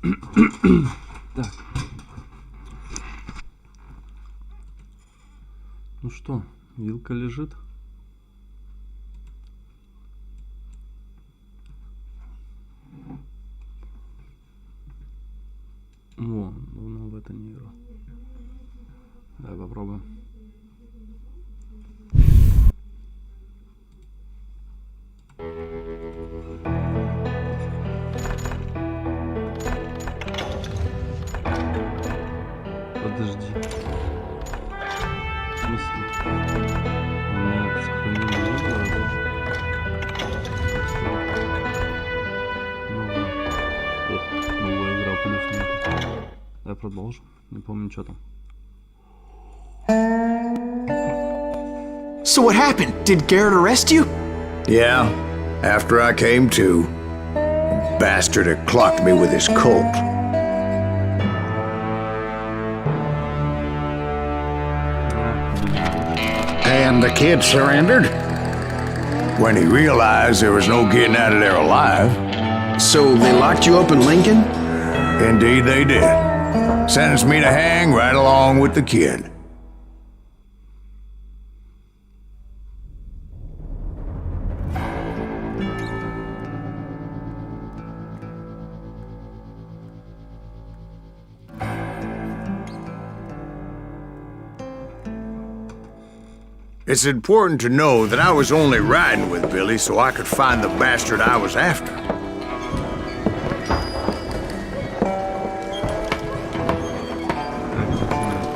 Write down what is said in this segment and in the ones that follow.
Так. Ну что, вилка лежит. О, давно в это не играл. Давай попробуем. Подожди. В смысле? У меня сохранение не было, да? Новая игра плюс нет. Давай продолжим. Не помню, что там. So what happened? Did Garrett arrest you? Yeah, after I came to. Bastard had clocked me with his Colt. And the kid surrendered? When he realized there was no getting out of there alive. So they locked you up in Lincoln? Indeed they did. Sentenced me to hang right along with the kid. It's important to know that I was only riding with Billy so I could find the bastard I was after.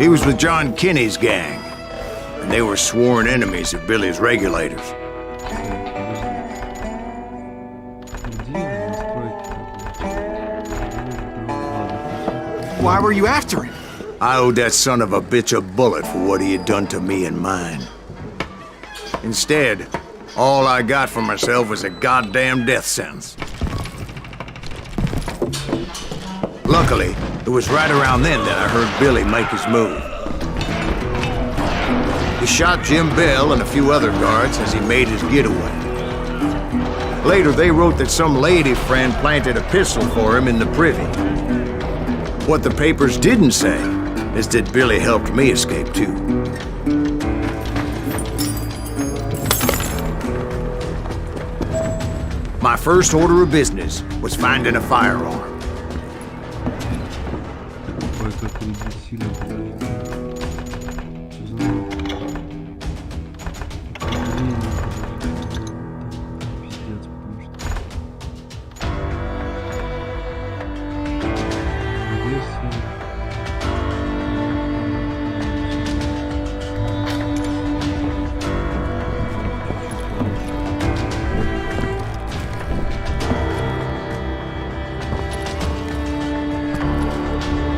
He was with John Kinney's gang, and they were sworn enemies of Billy's regulators. Why were you after him? I owed that son of a bitch a bullet for what he had done to me and mine. Instead, all I got for myself was a goddamn death sentence. Luckily, it was right around then that I heard Billy make his move. He shot Jim Bell and a few other guards as he made his getaway. Later, they wrote that some lady friend planted a pistol for him in the privy. What the papers didn't say is that Billy helped me escape too. My first order of business was finding a firearm. Ой, как он бессилен, подожди. Пиздец, потому что...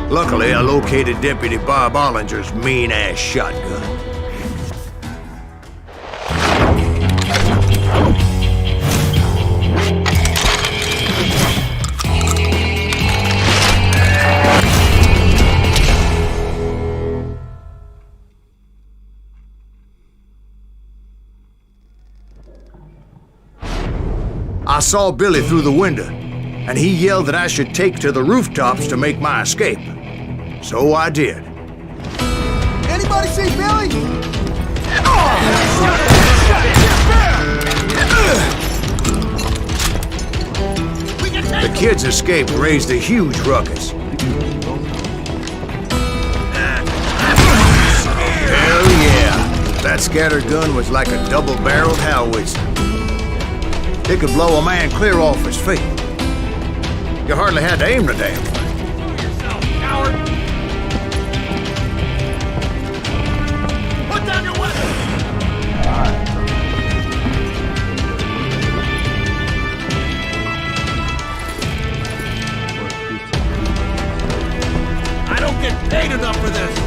Luckily, I located Deputy Bob Ollinger's mean-ass shotgun. I saw Billy through the window, and he yelled that I should take to the rooftops to make my escape. So I did. Anybody see Billy? The kid's escape raised a huge ruckus. Hell yeah! That scatter gun was like a double-barreled howitzer. It could blow a man clear off his feet. You hardly had to aim the damn thing. Yourself, coward! Put down your weapon! I don't get paid enough for this!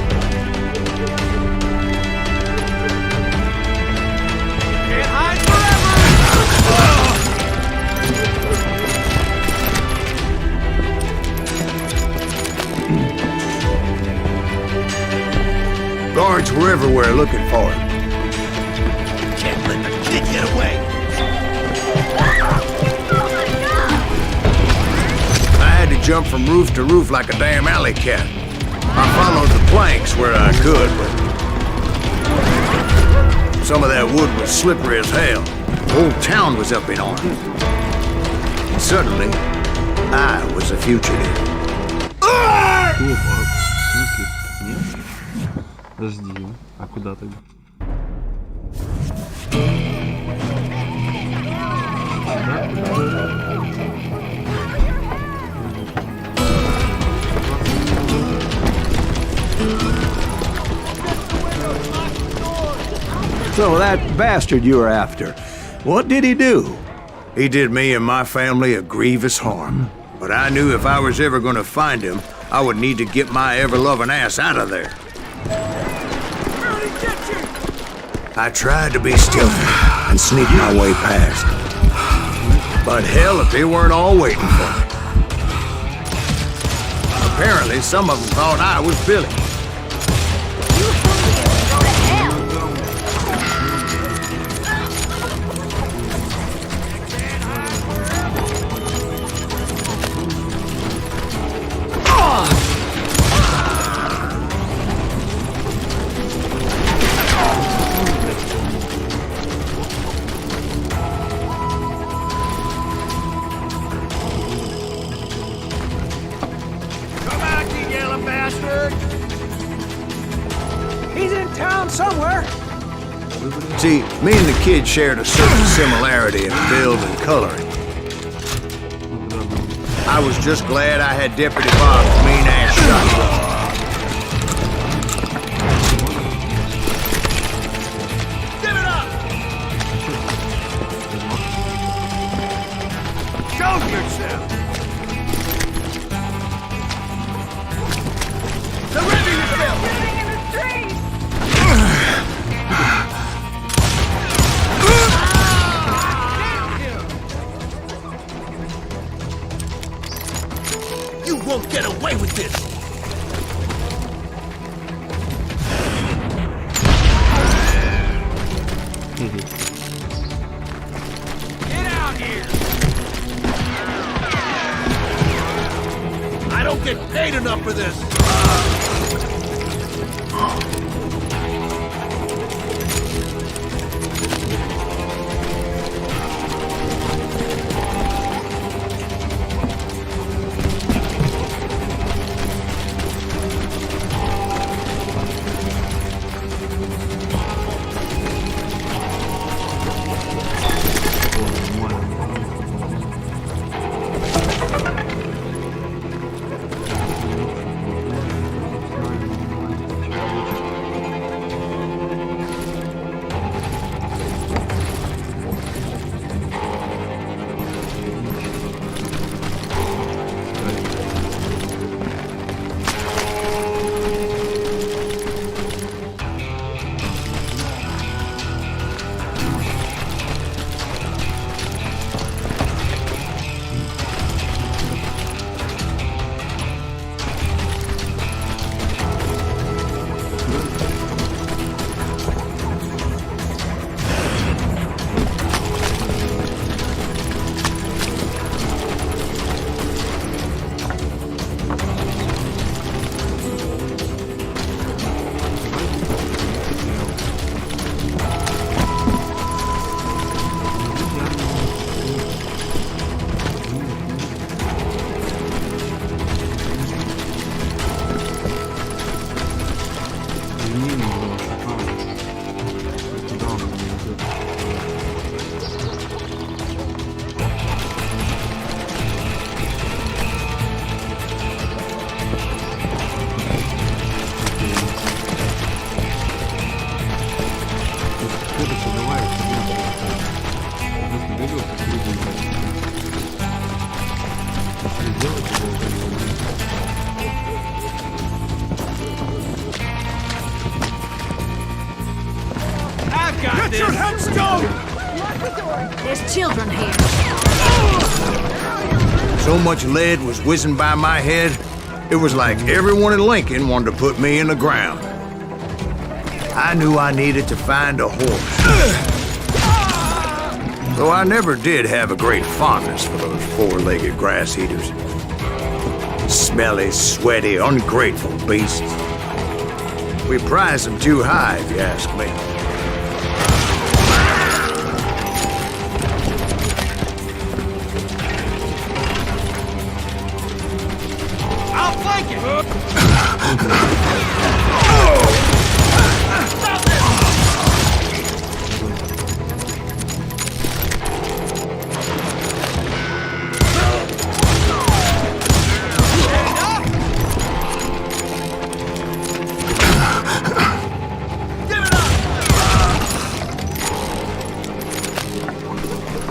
Can't hide forever! Guards were everywhere looking for him. Can't let the kid get away! I had to jump from roof to roof like a damn alley cat. I followed the planks where I could, but some of that wood was slippery as hell. The whole town was up in arms. And suddenly, I was a fugitive. Стоп, а в смысле? Нет? Подожди, а куда тогда? So that bastard you were after, what did he do? He did me and my family a grievous harm. But I knew if I was ever gonna find him, I would need to get my ever-loving ass out of there. I tried to be stealthy and sneak my way past. But hell, if they weren't all waiting for me. Apparently, some of them thought I was Billy. See, me and the kid shared a certain similarity in build and coloring. I was just glad I had Deputy Bob's mean-ass shotgun. Give it up! Show yourself! Surrender yourself! Living in the streets! You won't get away with this! Get out here! I don't get paid enough for this! Get your headstone! There's children here. So much lead was whizzing by my head, it was like everyone in Lincoln wanted to put me in the ground. I knew I needed to find a horse. Though I never did have a great fondness for those four-legged grass eaters. Smelly, sweaty, ungrateful beasts. We prize them too high, if you ask me. I'll flank it!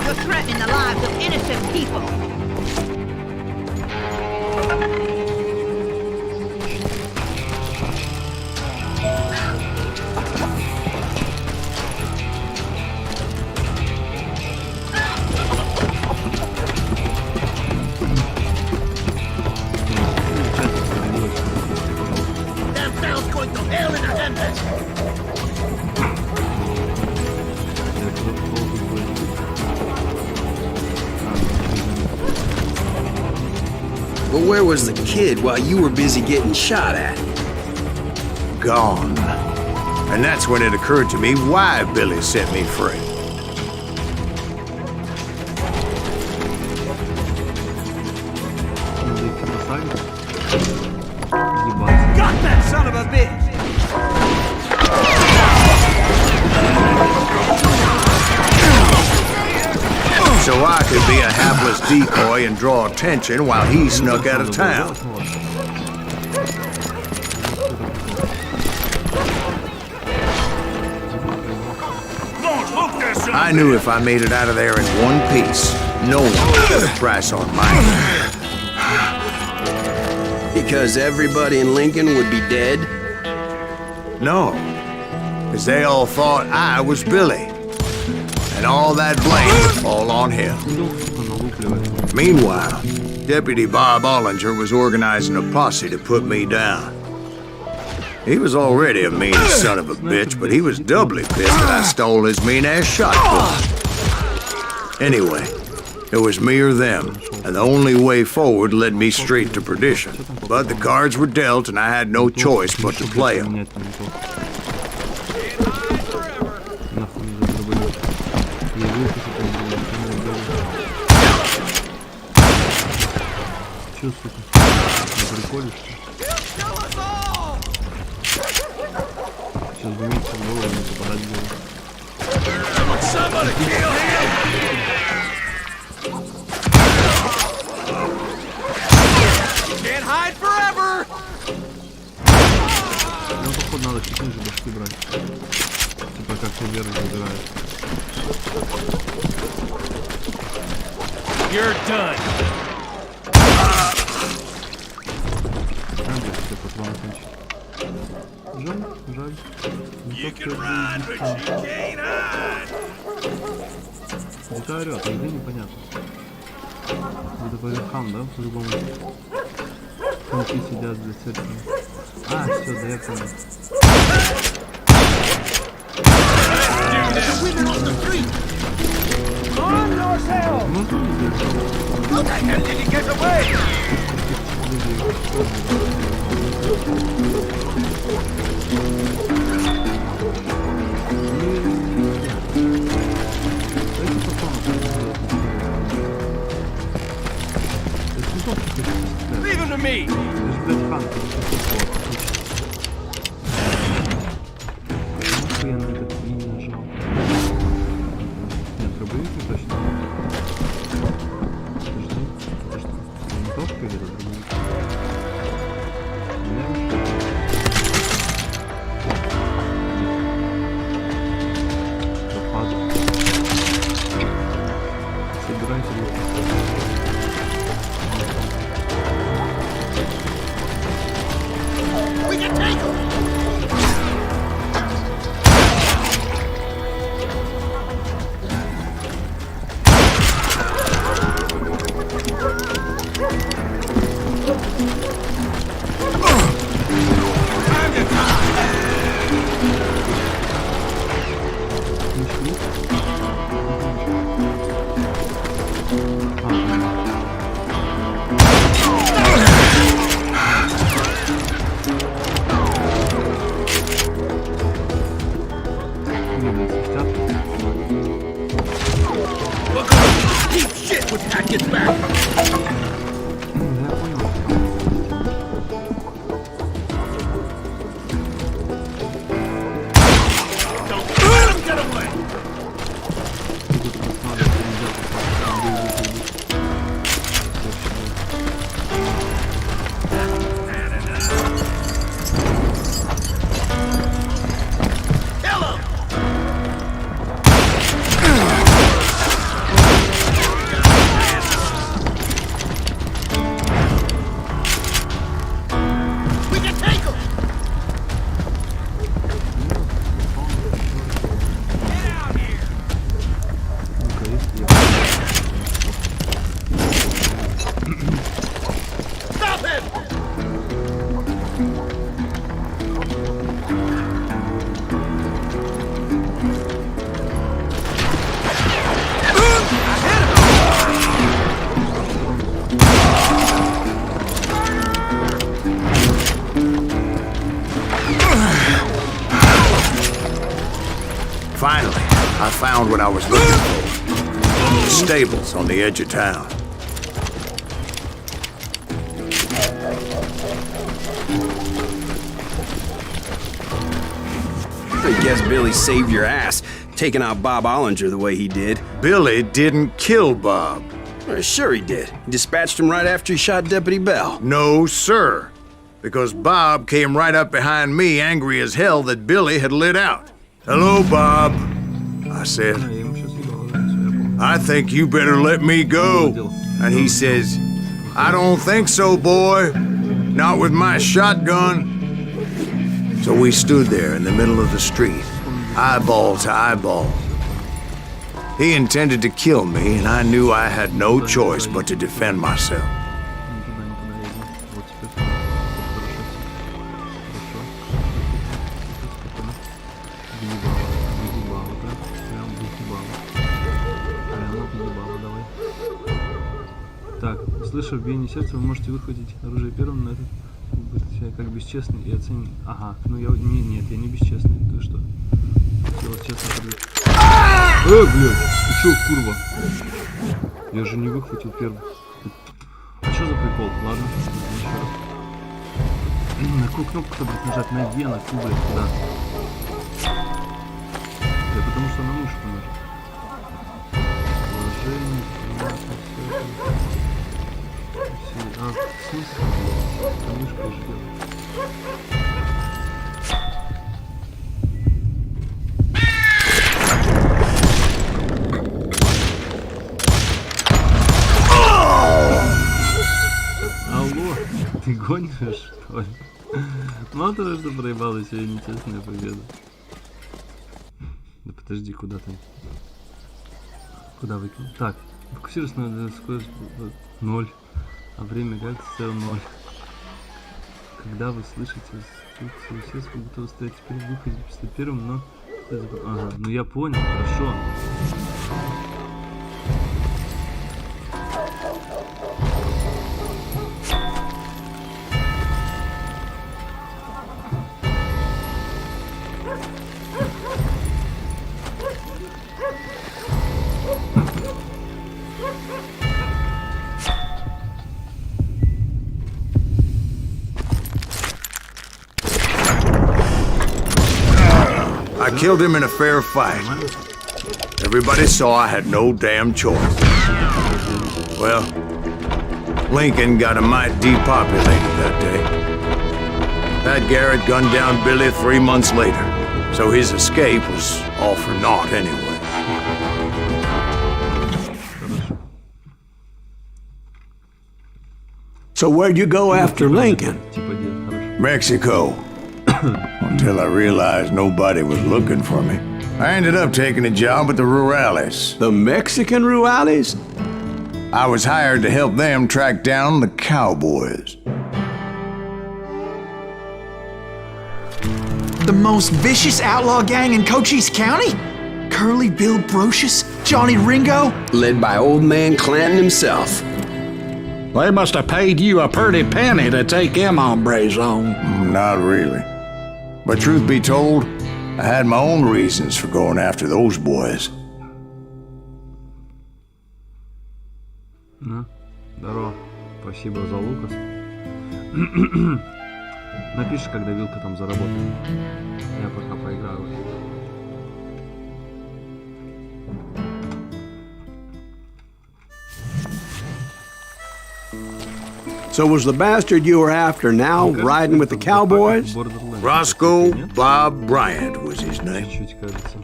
You're threatening the lives of innocent people. That fell's going to hell in a handbasket! But where was the kid while you were busy getting shot at? Gone. And that's when it occurred to me why Billy set me free. Got that son of a bitch! So I could be a hapless decoy and draw attention while he snuck out of town. I knew if I made it out of there in one piece, no one would put a price on mine. Because everybody in Lincoln would be dead? No, because they all thought I was Billy. And all that blame would fall on him. Meanwhile, Deputy Bob Ollinger was organizing a posse to put me down. He was already a mean son of a bitch, but he was doubly pissed that I stole his mean-ass shotgun. Anyway, it was me or them, and the only way forward led me straight to perdition. But the cards were dealt, and I had no choice but to play them. Чё, сука? Не приходишь? Сейчас дымится в голову, не попадать в голову. Somebody kill him! Can't hide forever! Ну, походу, надо чуть ниже башки брать. Типа как все вверх забирает. You're done! Надо все патроны кончить. Жаль, жаль. You can run, but you can't hide! Где-то орёт, а где непонятно. Где-то по верхам, да? По-любому. Коньки сидят за сердцем. А, все, да я понял. There's women on the street! On yourself! How the hell did he get away? Leave him to me! We can take him! I found what I was looking for. Stables on the edge of town. I guess Billy saved your ass, taking out Bob Ollinger the way he did. Billy didn't kill Bob. Well, sure he did. He dispatched him right after he shot Deputy Bell. No, sir. Because Bob came right up behind me, angry as hell that Billy had lit out. Hello, Bob, I said. Я ему сейчас ебало, всё, я помню. I think you better let me go. And he says, I don't think so, boy. Not with my shotgun. So we stood there in the middle of the street, eyeball to eyeball. He intended to kill me, and I knew I had no choice but to defend myself. Никуда не едем. Вот теперь хорошо. Да? Прям въебало, давай. Так, услышав биение сердца, вы можете выхватить оружие первым, но это будет себя как бесчестный и оценить. Ага, ну я... Нет, я не бесчестный. Ты что? Я вот честно подвиг. Блядь, ты чё, курва? Я же не выхватил первым. А что за прикол? Ладно, еще раз. На какую кнопку-то, блядь, нажать? На Е, на Q, блядь, куда? Да потому что на мышку нажать. Положение, а, в смысле? Это мышкой же делать. Ты гонишь, что ли? Мало того, что проебалась, я нечестная победа. Да подожди, куда ты? Куда выкинул? Так, фокусируйся на скорость 0, а время реакции целый 0. Когда вы слышите инструкцию, все готовы стоять теперь выходить после первым, но... Ага, ну я понял, хорошо. I killed him in a fair fight. Everybody saw I had no damn choice. Well, Lincoln got a mite depopulated that day. Pat Garrett gunned down Billy 3 months later, so his escape was all for naught anyway. So where'd you go after Lincoln? Mexico. Until I realized nobody was looking for me. I ended up taking a job at the Rurales. The Mexican Rurales? I was hired to help them track down the cowboys. The most vicious outlaw gang in Cochise County? Curly Bill Brocious? Johnny Ringo? Led by old man Clanton himself. They must have paid you a pretty penny to take them hombres on. Not really. But truth be told, I had my own reasons for going after those boys. Ну, здорово. Спасибо за Лукас. Напиши, когда вилка там заработает. Я пока поиграю. So was the bastard you were after now riding with the cowboys? Roscoe Bob Bryant was his name. Чуть кажется.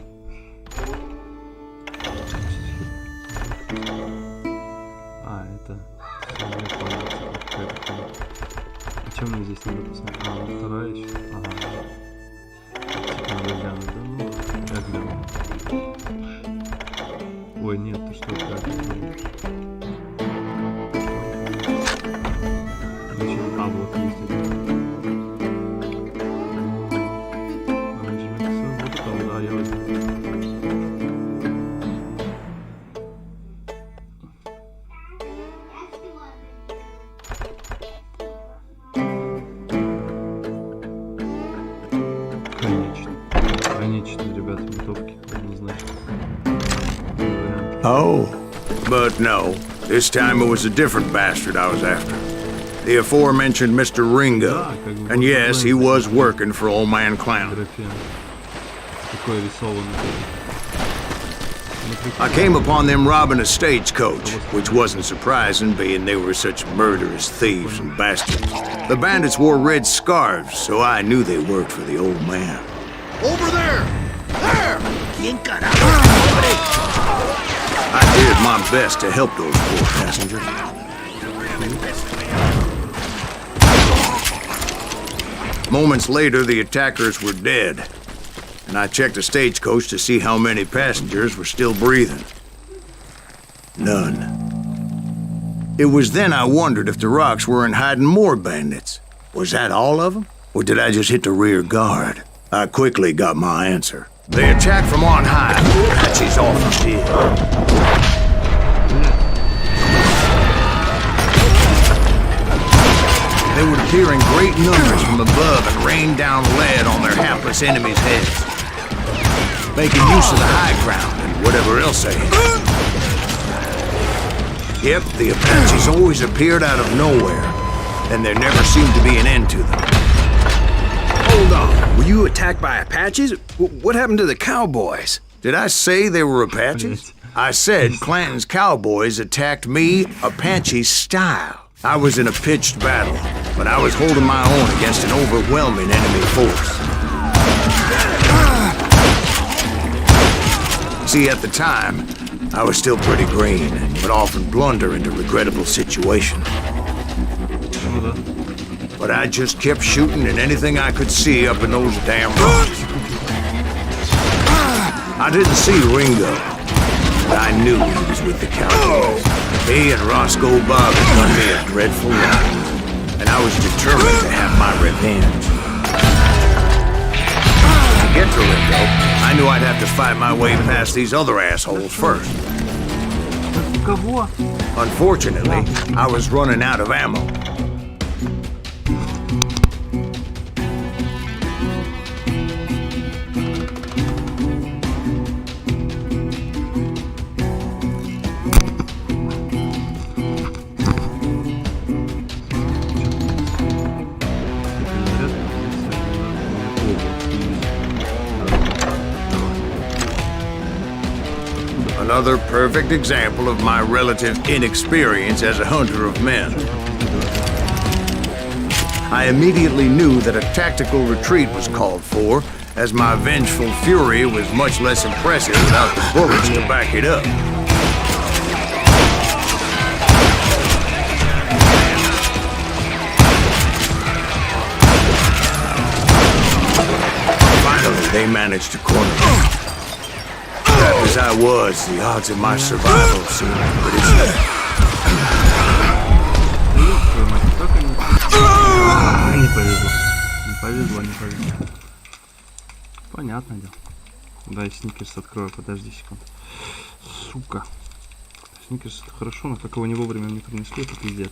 А, это... А что мне здесь надо посмотреть? А, вот вторая еще. Ага. Надо глянуть, да? Ну, я гляну. Ой, нет, ты что, как? А, вот есть один. Оранжевый кисел. Вот это, да, я возьму. Конечно. Конечно, ребята, винтовки однозначно. Oh. But no, this time it was a different bastard I was after. The aforementioned Mr. Ringo. And yes, he was working for Old Man Clown. Такой рисованный. I came upon them robbing a stagecoach, which wasn't surprising, being they were such murderous thieves and bastards. The bandits wore red scarves, so I knew they worked for the old man. Over there! There! I did my best to help those poor passengers. Moments later, the attackers were dead, and I checked the stagecoach to see how many passengers were still breathing. None. It was then I wondered if the rocks weren't hiding more bandits. Was that all of them? Or did I just hit the rear guard? I quickly got my answer. They attacked from on high. Apache's off the field. They would appear in great numbers from above and rain down lead on their hapless enemies' heads, making use of the high ground and whatever else they had. Yep, the Apaches always appeared out of nowhere, and there never seemed to be an end to them. Hold on. Were you attacked by Apaches? What happened to the cowboys? Did I say they were Apaches? I said Clanton's cowboys attacked me Apache style. I was in a pitched battle, but I was holding my own against an overwhelming enemy force. See, at the time, I was still pretty green, and would often blunder into regrettable situations. But I just kept shooting at anything I could see up in those damn rocks. I didn't see Ringo, but I knew he was with the cowboys. He and Roscoe Bob had done me a dreadful wrong, and I was determined to have my revenge. To get to Ringo, I knew I'd have to fight my way past these other assholes first. Unfortunately, I was running out of ammo. Another perfect example of my relative inexperience as a hunter of men. I immediately knew that a tactical retreat was called for, as my vengeful fury was much less impressive without the bullets to back it up. Finally, they managed to corner me. As I was, the odds of my survival seemed pretty slim. Не повезло. Не повезло, не повезло. Понятное дело. Дай сникерс открою, подожди секунду. Сука. Сникерс это хорошо, но как его не вовремя не принесли, это пиздец.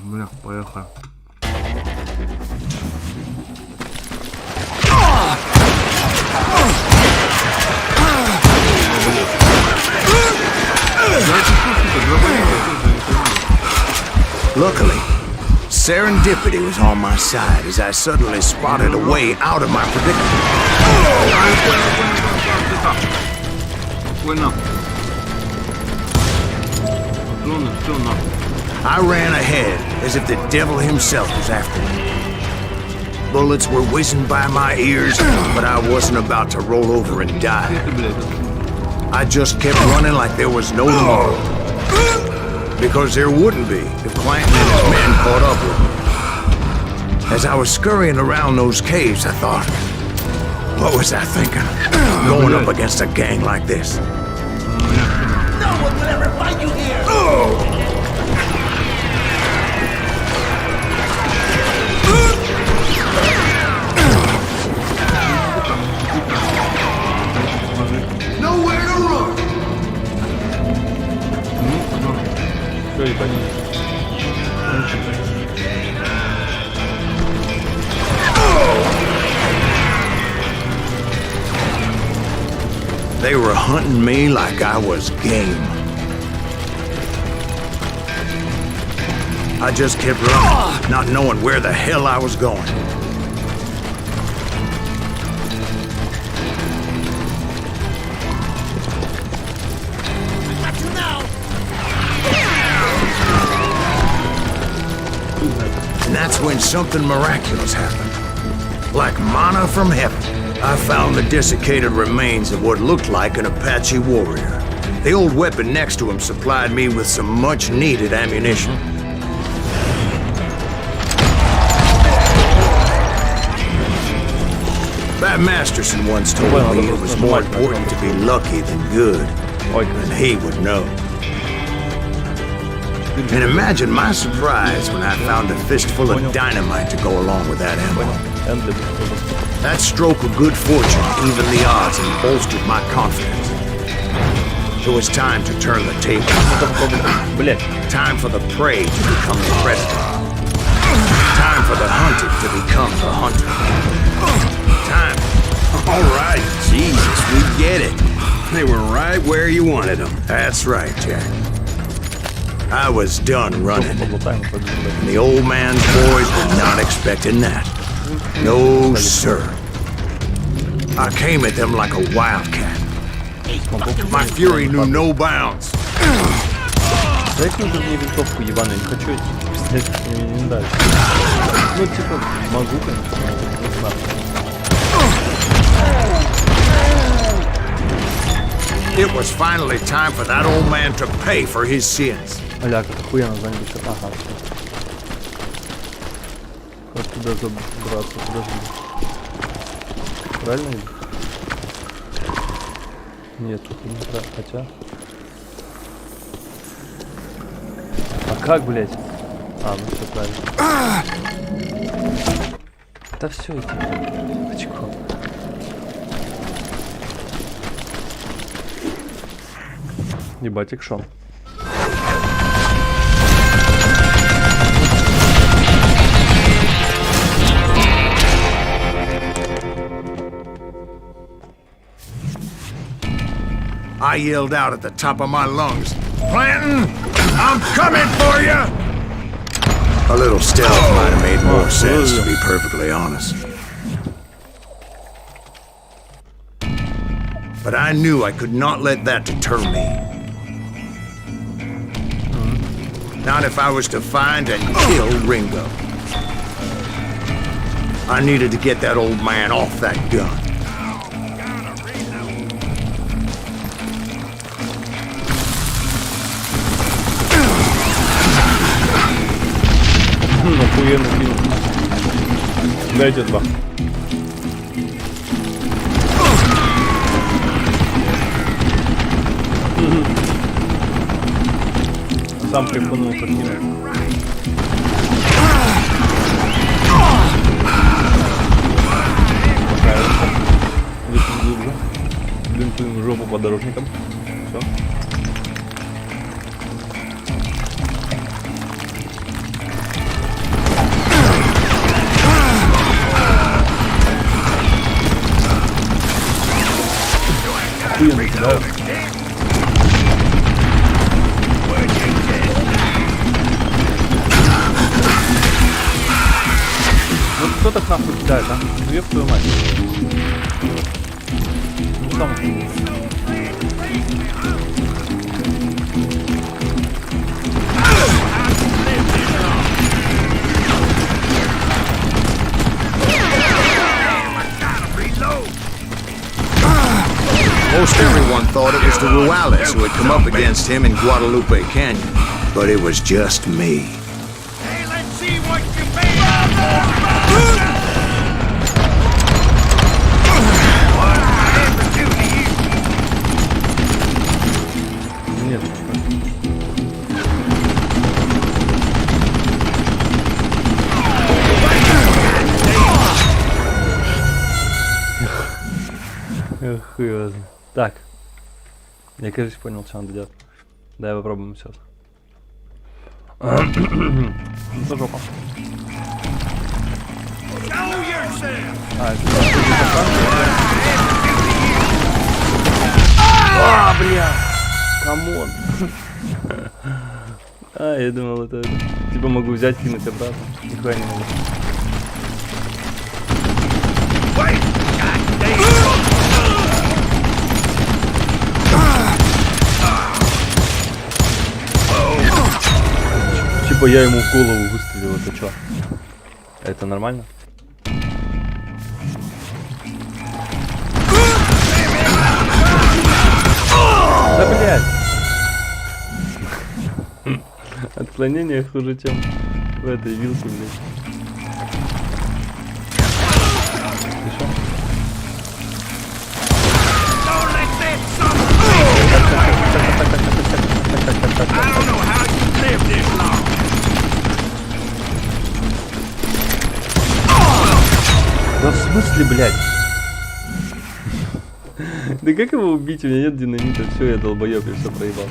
Бля, поехали. Luckily, serendipity was on my side as I suddenly spotted a way out of my predicament. I ran ahead as if the devil himself was after me. Bullets were whizzing by my ears, but I wasn't about to roll over and die. I just kept running like there was no tomorrow. Because there wouldn't be if Clanton and his men caught up with me. As I was scurrying around those caves, I thought, what was I thinking? Going up against a gang like this. No one will ever find you here! Nowhere to run! They were hunting me like I was game. I just kept running, not knowing where the hell I was going. And that's when something miraculous happened. Like manna from heaven, I found the desiccated remains of what looked like an Apache warrior. The old weapon next to him supplied me with some much-needed ammunition. Bat Masterson once told me it was more important to be lucky than good, and he would know. And imagine my surprise when I found a fistful of dynamite to go along with that ammo. That stroke of good fortune evened the odds and bolstered my confidence. It was time to turn the table. Time for the prey to become the predator. Time for the hunted to become the hunter. Time. All right, Jesus, we get it. They were right where you wanted them. That's right, Jack. I was done running. And the old man's boys were not expecting that. No, sir. I came at them like a wildcat. My fury knew no bounds. Дайте мне мне винтовку ебаную, не хочу стрелять, мне не нравится. Ну типа, могу, конечно, не знаю. It was finally time for that old man to pay for his sins. Аля, как охуенно занято. Ага, все. Как туда забраться, подожди. Правильно? Нет, тут не правильно, хотя... А как, блядь? А, ну все правильно. Да все, иди. Очко. Ебать, экшон. I yelled out at the top of my lungs, "Clanton, I'm coming for you!" A little stealth might have made more sense, to be perfectly honest. But I knew I could not let that deter me. Not if I was to find and kill Ringo. I needed to get that old man off that gun. Охуенно фильм. Дайте два. Сам припанул как не. Высунь глубже. Бинтуем жопу подорожникам. Все. Охуенно кидаю. Вот кто так нахуй кидает, а? Ёб твою мать. Ну сам хуй. Most everyone thought it was the Juarez who had come up against him in Guadalupe Canyon, but it was just me. Hey, let's see what you made of. What I ever do to you? Нет. Эх, хуй его знает. Так. Я, кажется, понял, что надо делать. Давай попробуем сейчас. Ну, жопа. А, это А, бля! Камон! А, я думал, это... Типа могу взять, кинуть обратно. Нихуя не могу. Типа я ему в голову выстрелил, это чё? Это нормально? Да блядь! Отклонение хуже, чем в этой вилке, блядь. Ты шо? Да в смысле, блядь? Да как его убить? У меня нет динамита. Все, я долбоеб, я все проебал.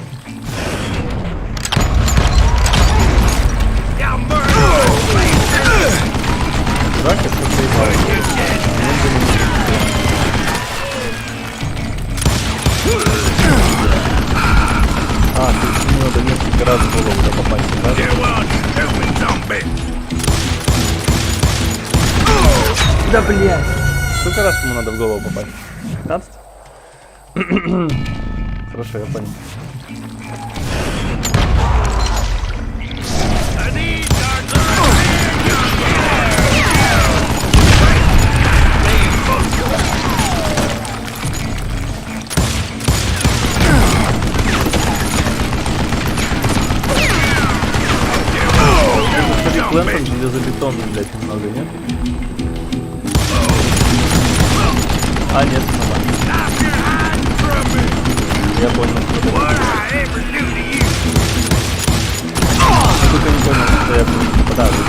Дурак, я все проебал. А, то есть ему надо несколько раз в голову попасть, да? Да блять! Сколько раз ему надо в голову попасть? 15? Хорошо, я понял. Плентом железобетонный, блядь, немного, нет? А, нет, нормально. Я понял. Я только не понял, что я подавлю.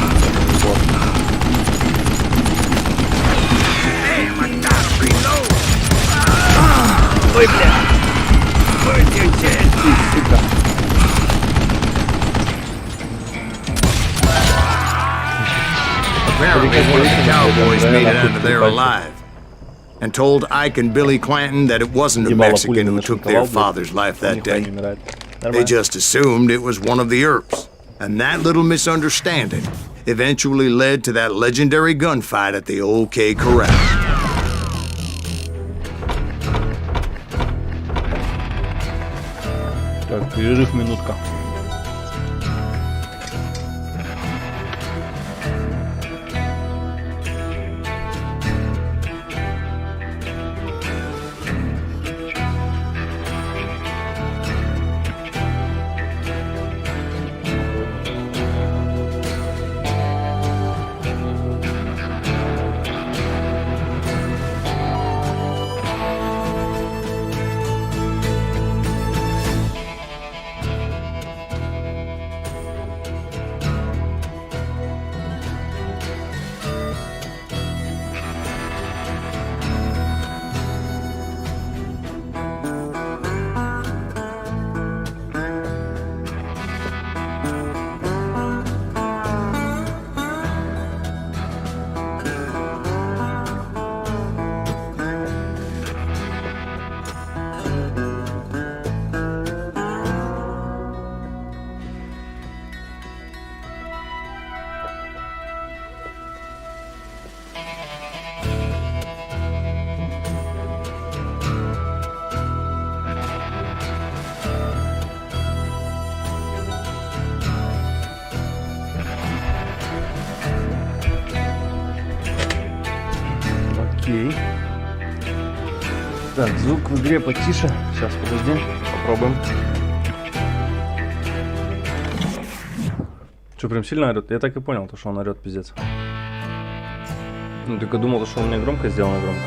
Ой, бля! Ты, сука! Apparently, one of the cowboys made it out of there alive and told Ike and Billy Clanton that it wasn't a Mexican who took their father's life that day. They just assumed it was one of the Earps. And that little misunderstanding eventually led to that legendary gunfight at the OK Corral. Так, перерыв минутка. Окей. Так, звук в игре потише. Сейчас, подожди. Попробуем. Что, прям сильно орёт? Я так и понял, что он орёт, пиздец. Ну, только думал, что у меня громко сделано громко.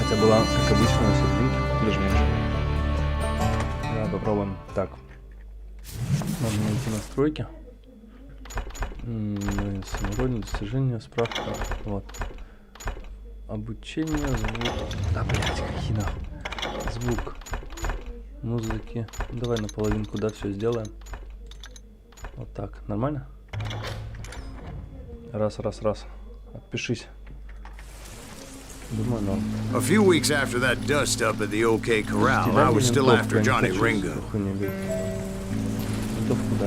Хотя была, как обычно, на серединке. Даже меньше. Да, попробуем. Так. Надо найти настройки. Самородные достижения, справка. Вот. Обучение, звук. Да, блядь, какие нахуй. Звук. Музыки. Давай наполовинку, да, все сделаем. Вот так. Нормально? Раз. Отпишись. Думаю, норм. A few weeks after that dust up at the OK Corral, I was still after Johnny Ringo.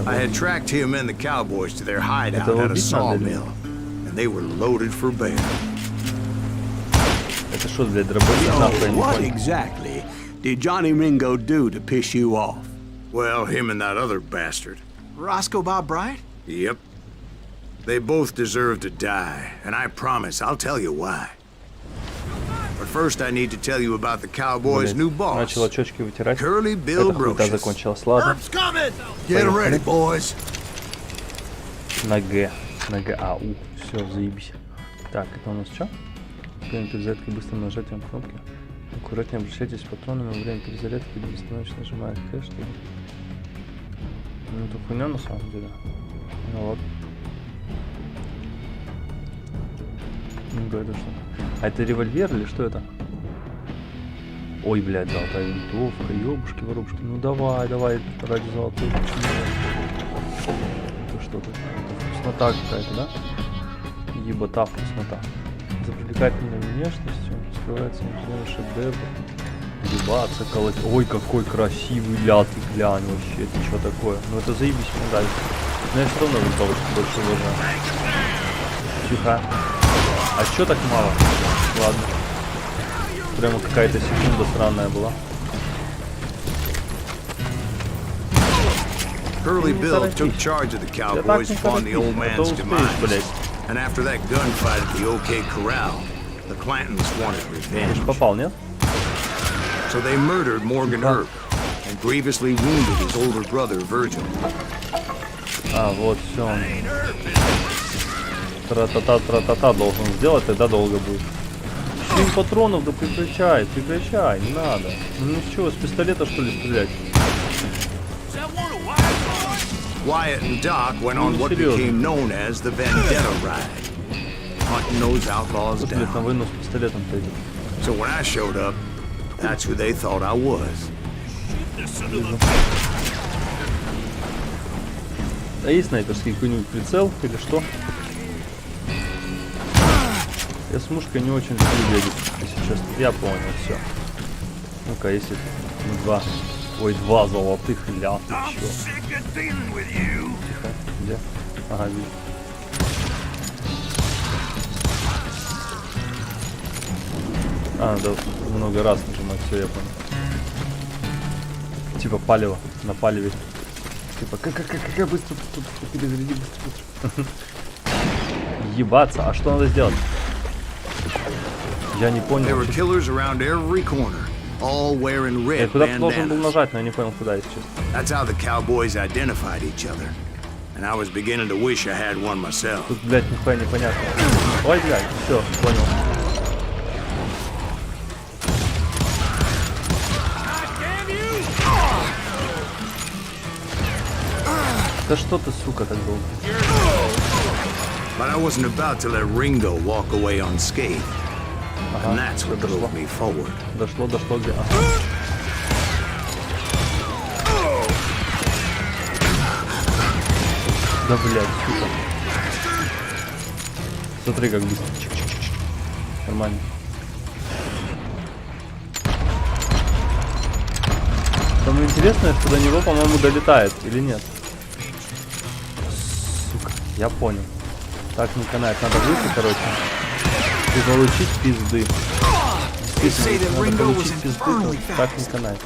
I had tracked him and the cowboys to their hideout at a sawmill, and they were loaded for bear. Это что, блядь, дробовик нахуй, я не What понял. exactly did Johnny Ringo do to piss you off? Well, him and that other bastard. Roscoe Bob Bright? Yep. They both deserve to die, and I promise I'll tell you why. But first I need to tell you about the cowboys' new boss, Начал очечки вытирать. Curly Bill Эта хуйта Brocious. закончилась. Ладно. Get ready, boys. На Г. На Г. А, У. Все, заебись. Так, это у нас что? Время перезарядки быстрым нажатием кнопки. Аккуратнее обращайтесь с патронами во время перезарядки, беспостановочно нажимая К, чтобы... Ну, это хуйня на самом деле. Ну ладно. Ну, говорю, что... А это револьвер или что это? Ой, блядь, золотая винтовка, ёбушки-воробушки. Ну давай, давай, ради золотой. Это что-то? Это вкуснота какая-то, да? Ебота вкуснота. За привлекательной внешностью скрывается инженерный шедевр. Ебаться, колоть. Ой, какой красивый ляд, ты глянь вообще, это что такое? Ну это заебись, мне нравится. Но я все равно винтовочку больше уважаю. Тихо. А чё так мало? Ладно. Прямо какая-то секунда странная была. Curly Bill took charge of the cowboys upon the old man's demise. And after that gunfight at the OK Corral, the Clantons wanted revenge. Попал, нет? So they murdered Morgan Earp and grievously wounded his older brother, Virgil. А, вот, все он. Тра-та-та, должен сделать, тогда долго будет. 7 патронов, да прекращай, не надо. Ну что, с пистолета что ли стрелять? Wyatt and Doc went on what became known as the Vendetta Ride, hunting those outlaws Кто на down. войну с пистолетом пойдет? So when I showed up, that's who they thought I was. А есть снайперский какой-нибудь прицел или что? Я с мушкой не очень люблю бегать, если честно. Я понял, все. Ну-ка, если два золотых ля, ты чё? Тихо, где? Ага, вижу. А, да, много раз нажимать, все, я понял. Типа палево, на палеве. Типа, как быстро тут перезаряди, быстро. Ебаться, а что надо сделать? Я не понял. There were killers around every corner, all wearing Я red куда-то должен был bandanas. нажать, но я не понял, куда, если честно. That's how the cowboys identified each other. And I was beginning to wish I had one myself. Тут, блядь, нихуя непонятно. Ой, блядь, все, понял. Да что ты, сука, так долго? But I wasn't about to let Ringo walk away unscathed. And that's what drove me forward. Дошло, где? Ага. Да, блядь, сука. Смотри, как быстро. Чик-чик-чик. Нормально. Самое интересное, что до него, по-моему, долетает, или нет? Сука, я понял. Так не канает, надо выйти, короче. И получить пизды. Надо получить пизды, так не канает.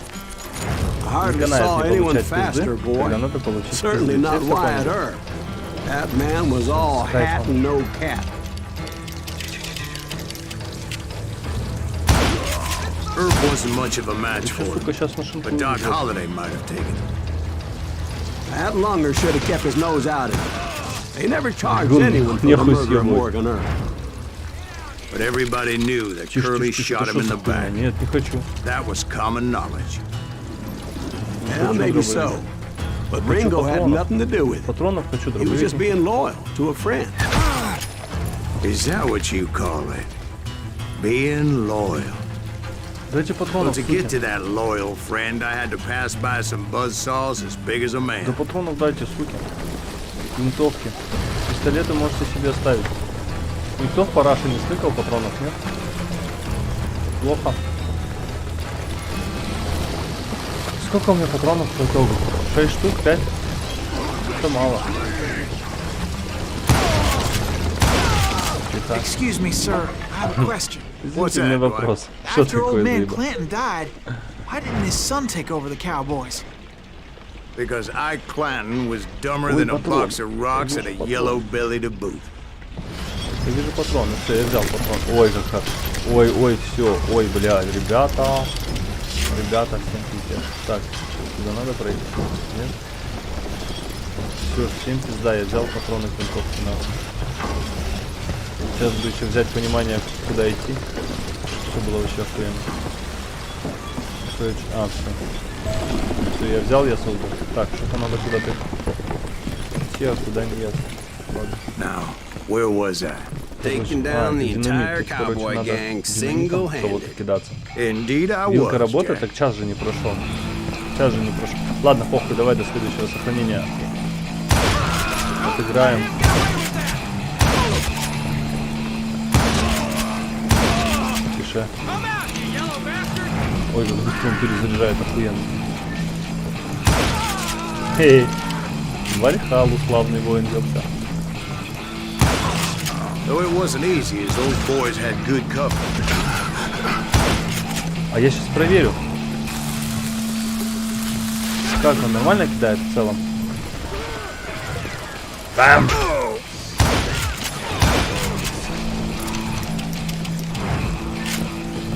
I hardly Канает saw не anyone получать faster, пизды, boy. когда надо получить Certainly пизды. not Все Wyatt поняли? Earp. That man was all hat and no cap. Earp wasn't much of a match for Сука, him, сейчас машинку but Doc увидел. Holliday might have taken it. That Lunger should have kept his nose out of it. They never charged Гон, anyone for the нехуй murder of съебывать. Morgan Earp. But everybody knew that Тише, Curly тише, тише, shot ты him in что the за хуйня? back. Нет, не хочу. That was common knowledge. Yeah, maybe so. But Ringo had патронов. nothing to do with it. Патронов хочу, He was just дробовик. being loyal to a friend. Is that what you call it? Being loyal. Дайте Well, патронов, to get суки. to that loyal friend, I had to pass by some buzzsaws as big as a Да man. патронов дайте, суки. Винтовки. Пистолеты можете себе оставить. Никто в параше не стыкал патронов, нет? неплохо. Сколько у меня патронов по итогу? 6 штук, 5? Это мало. Excuse me, sir. I have a question. What's Извините, that, вопрос. Что After old такое man заебал? Clanton died, why didn't his son take over the Cowboys? Because Ike Clanton was dumber than a box of rocks and a yellow belly to boot. Я вижу патроны. Все, я взял патрон. Ой, как хорошо. Ой, ой, все. Ой, бля, ребята. Ребята, всем пиздец. Так, сюда надо пройти? Нет? Все, всем пизда. Я взял патроны к винтовке на. Сейчас бы еще взять понимание, куда идти. Что было вообще охуенно. А, все. Все, я взял, я создал. Так, что-то надо куда-то идти, а куда не ясно. Ладно. Now, where was I? Taking down the entire cowboy gang single-handed. Кидаться. Indeed, I Вилка was. работает, Jack. так час же не прошел. Час же не прошел. Ладно, похуй, давай до следующего сохранения. Отыграем. Тише. Ой, как быстро он перезаряжает, охуенно. Эй, Вальхалу, славный воин, ёпта. Though it wasn't easy, as those boys had good cover. А я сейчас проверю. Как он нормально кидает в целом? Бам!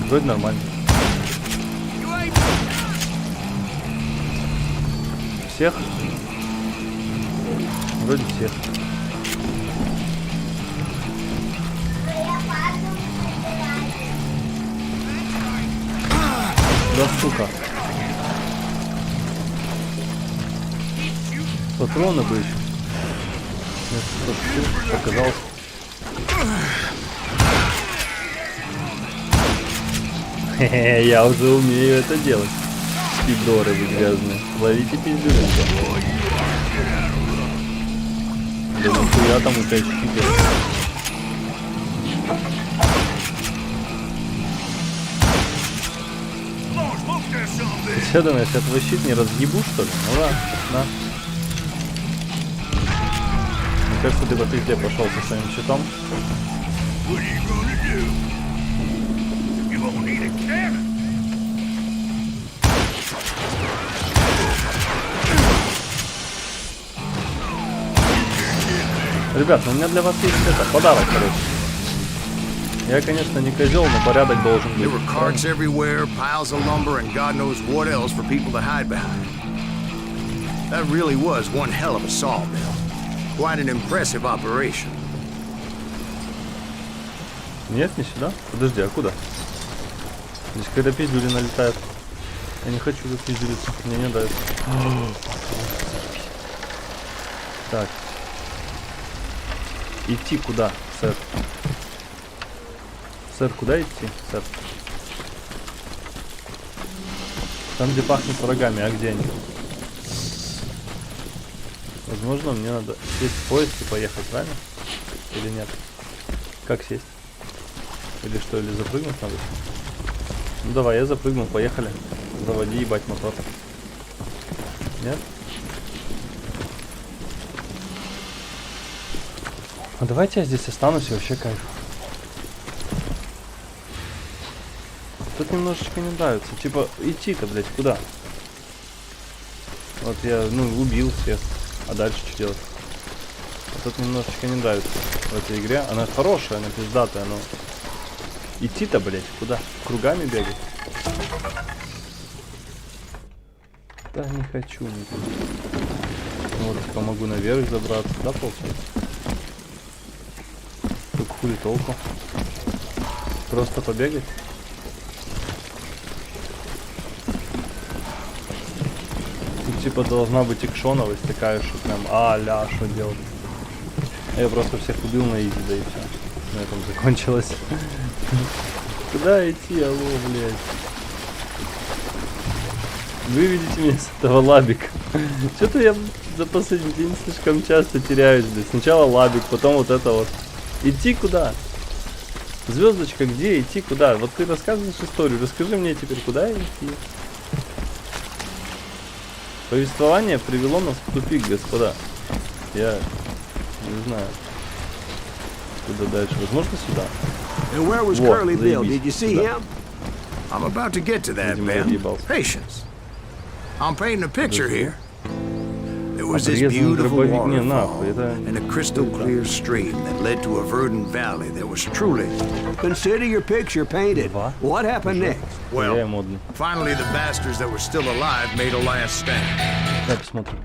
Вроде нормально. Всех? Вроде всех. Да, сука. Патроны бы еще. Мне показалось. Хе-хе, я уже умею это делать. Пидоры вы грязные. Ловите пиздюлинку. Да нахуя там у тебя щипер? Ты что думаешь, я твой щит не разъебу, что ли? Ну ладно, на. Мне кажется, ты по пизде пошел со своим щитом. Ребят, ну у меня для вас есть это, подарок, короче. Я, конечно, не козел, но порядок должен быть. There were carts everywhere, piles of lumber, and God knows what else for people to hide behind. That really was one hell of a sawmill. Quite an impressive operation. Нет, не сюда. Подожди, а куда? Здесь когда пиздюли налетают. Я не хочу запиздюлиться, мне не нравится. Так. Идти куда, сэр? Сэр, куда идти, сэр? Там, где пахнет врагами, а где они? Возможно, мне надо сесть в поезд и поехать, правильно? Или нет? Как сесть? Или что, или запрыгнуть надо? Ну давай, я запрыгнул, поехали. Заводи, ебать, мотор. Нет? А давайте я здесь останусь, и вообще кайф. Тут немножечко не нравится. Типа, идти-то, блядь, куда? Вот я, ну, убил всех. А дальше что делать? А тут немножечко не нравится в этой игре. Она хорошая, она пиздатая, но... Идти-то, блядь, куда? Кругами бегать? Да не хочу никуда. Ну, вот, помогу наверх забраться. Да, получается? Тут хули толку? Просто побегать? Тут типа должна быть экшоновость такая, что прям а-ля, что делать. Я просто всех убил на изи, да и все. На этом закончилось. Куда идти, алло, блядь? Выведите меня с этого лабика. Что-то я за последний день слишком часто теряюсь, блядь. Сначала лабик, потом вот это вот. Идти куда? Звездочка, где идти, куда? Вот ты рассказываешь историю, расскажи мне теперь, куда идти. Повествование привело нас в тупик, господа. Я не знаю, куда дальше. Возможно, сюда. And where was Вот, Curly Bill? заебись. Did you see Сюда. him? I'm about to get to that, Видимо, Ben. разъебался. Patience. I'm painting a picture here. There was this Отрезанный beautiful дробовик. Не, waterfall нахуй, это... and a crystal clear stream that led to a verdant valley that was truly... Consider your picture painted. What? What happened next? Я Well, модный. finally the bastards that were still alive made a last stand. Давай посмотрим.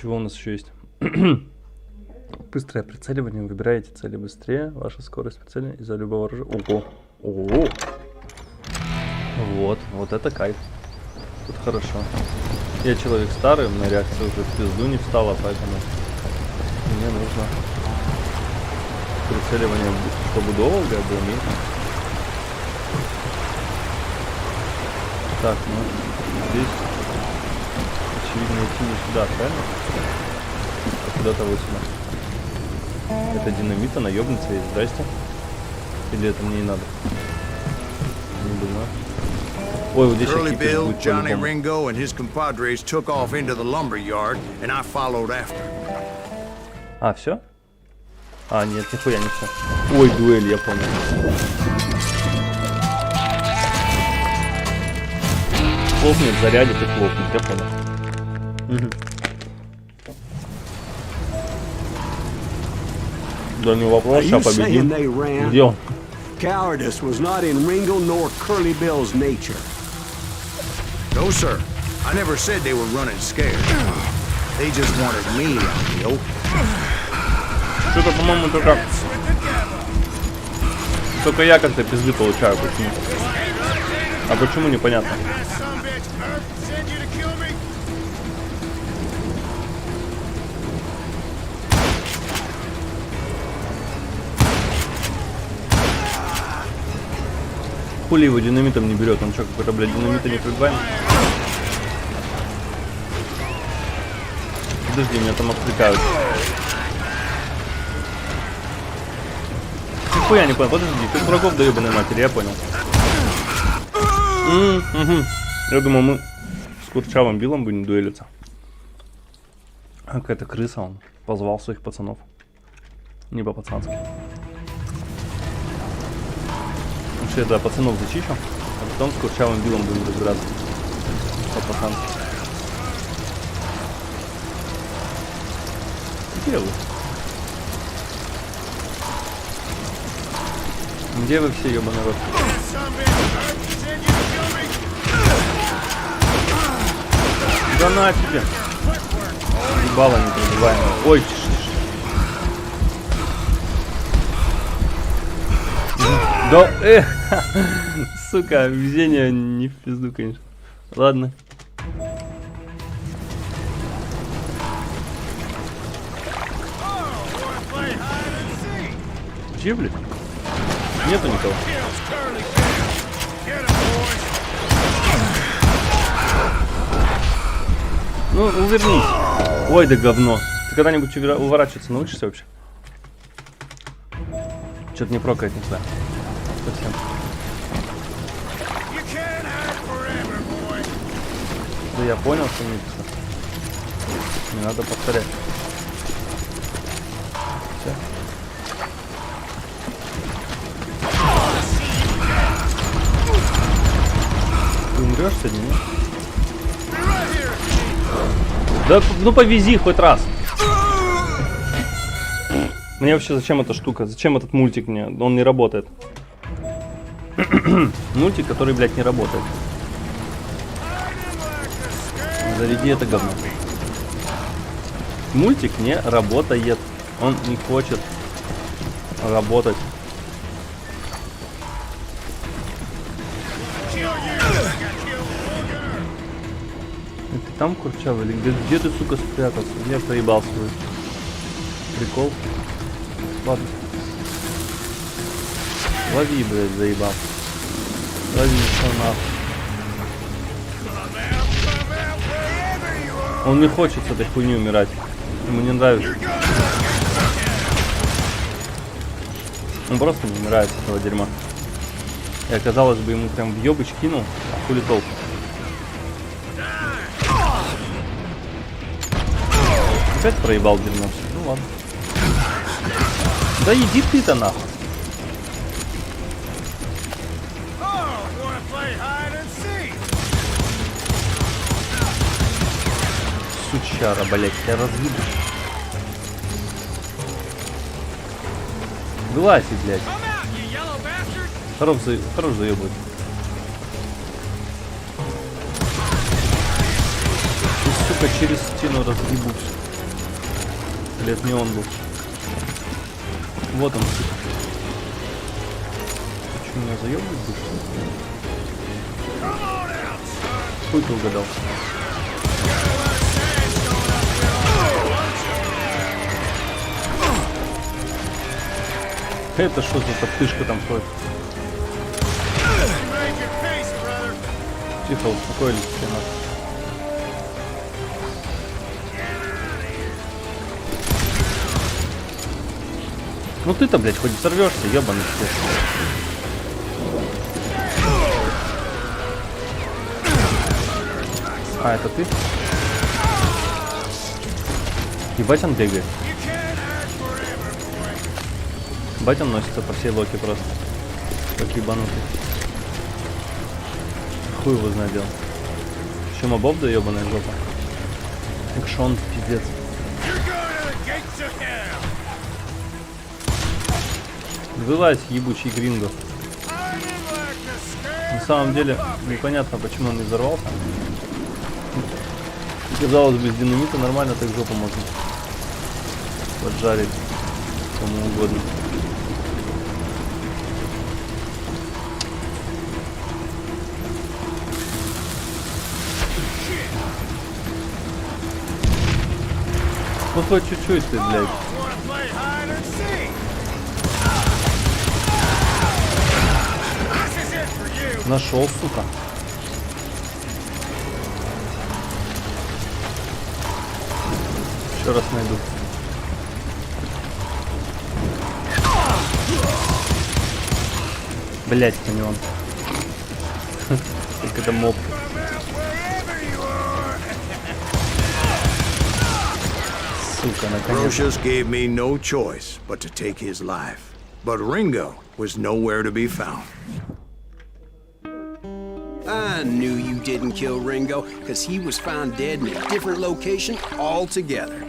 Чего у нас еще есть? Быстрое прицеливание. Выбираете цели быстрее. Ваша скорость прицеливания из-за любого оружия. Ого! Ого! Вот это кайф. Тут хорошо. Я человек старый, у меня реакция уже в пизду не встала, поэтому мне нужно прицеливание побудового было меньше. Так, ну здесь очевидно идти не сюда, правильно? А куда-то вот сюда. Это динамита, наебница есть, здрасте. Или это мне и надо? Не думаю. Ой, вот здесь Curly кипиш Bill, будет Johnny по-любому. Ringo, and his compadres took off into the lumber yard, and I followed after. А, все? А, нет, нихуя не все. Ой, дуэль, я понял. Хлопнет, зарядит и хлопнет, я понял. Угу. Да не вопрос, Are сейчас you saying победим. they ran? Где он? Cowardice was not in Ringo nor Curly Bill's nature. No, sir. I never said they were running scared. They just wanted me out the open. Что-то, по-моему, только я как-то пизды получаю почему-то. А почему, непонятно. Хули его динамитом не берет, он что, какой-то, блядь, динамита не прибавим? Подожди, меня там отвлекают. Нихуя не понял, подожди, ты врагов до ебаной матери, я понял. Угу. Я думал, мы с Курчавым Биллом будем дуэлиться. А какая-то крыса, он позвал своих пацанов. Не по-пацански. Ну что, я да, пацанов зачищу, а потом с Курчавым Биллом будем разбираться. По-пацански. Где вы? Где вы все, ебаный рот? Да на тебе! Ебало непробиваемое. Ой, да, сука, везение не в пизду, конечно. Ладно. Где, блядь? Нету никого. Ну, увернись. Ой, да говно. Ты когда-нибудь уворачиваться научишься вообще? Что-то не прокает никуда. Совсем. Да я понял, что не надо повторять. Все. Ты умрешь сегодня, нет? Да ну повези хоть раз. Мне вообще зачем эта штука? Зачем этот мультик мне? Он не работает. Мультик, который, блядь, не работает. Заряди это говно. Мультик не работает. Он не хочет работать. Ты там, Курчавый, или где ты, сука, спрятался? Я проебал свой прикол. Ладно. Лови, блядь, заебал. Лови, что нахуй. Он не хочет с этой хуйней умирать. Ему не нравится. Он просто не умирает с этого дерьма. Я, казалось бы, ему прям в ёбыч кинул, а хули толку. Опять проебал дерьмо. Ну ладно. Да иди ты-то нахуй. Сучара, блять, я разъебу. Вылазь, блядь. Хорош заебать. Ты, сука, через стену разъебусь. Блядь, не он был. Вот он, сука. Ты что, меня заебывать будешь? Хуй ты угадал. Это что за топтышка там ходит? Тихо, успокоились все нас. Ну ты-то, блядь, хоть сорвешься, ебаный свет. А, это ты? Ебать, он бегает. Ебать, он носится по всей локе просто. Как ебанутый. Хуй его знает дело. Еще мобов, да ебаная жопа. Экшон, пиздец. Вылазь, ебучий гринго. На самом деле, непонятно, почему он не взорвался. Казалось бы, с динамита нормально так жопу можно поджарить кому угодно. Ну хоть чуть-чуть ты, блядь. Нашел, сука. Еще раз найду. Блять, это не он. Как это моб. Сука, наконец. Brocious gave me no choice but to take his life. But Ringo was nowhere to be found. I knew you didn't kill Ringo, because he was found dead in a different location altogether.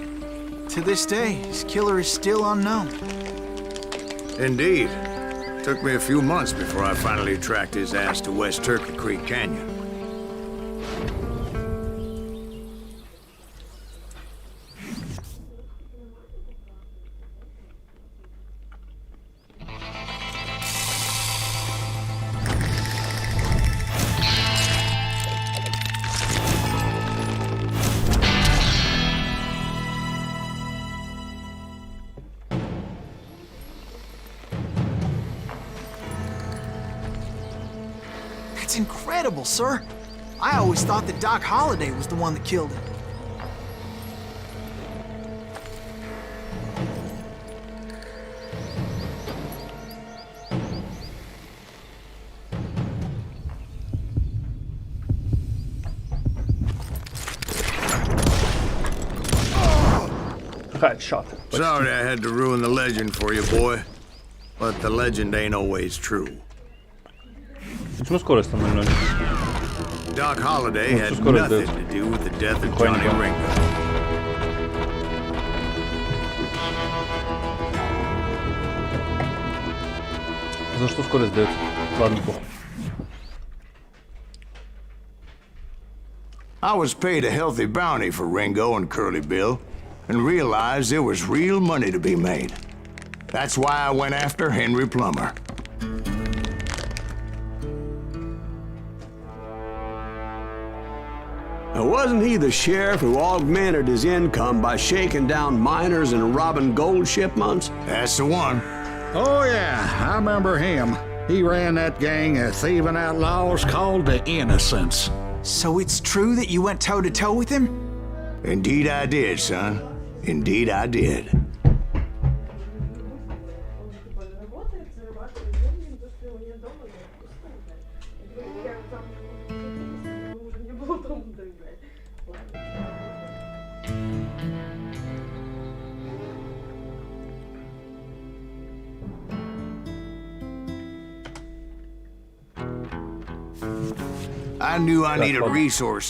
To this day, his killer is still unknown. Indeed. Took me a few months before I finally tracked his ass to West Turkey Creek Canyon. That's incredible, sir. I always thought that Doc Holliday was the one that killed him. Headshot. Sorry I had to ruin the legend for you, boy. But the legend ain't always true. Почему скорость там 0-0? Doc Holliday Ну, had скорость nothing дает. to do with the death of Понял. Johnny Ringo. За что скорость дается? Ладно, похуй. I was paid a healthy bounty for Ringo and Curly Bill, and realized there was real money to be made. That's why I went after Henry Plummer. Now, wasn't he the sheriff who augmented his income by shaking down miners and robbing gold shipments? That's the one. Oh, yeah, I remember him. He ran that gang of thieving outlaws called the Innocents. So it's true that you went toe-to-toe with him? Indeed I did, son. Indeed I did. I knew I needed resources.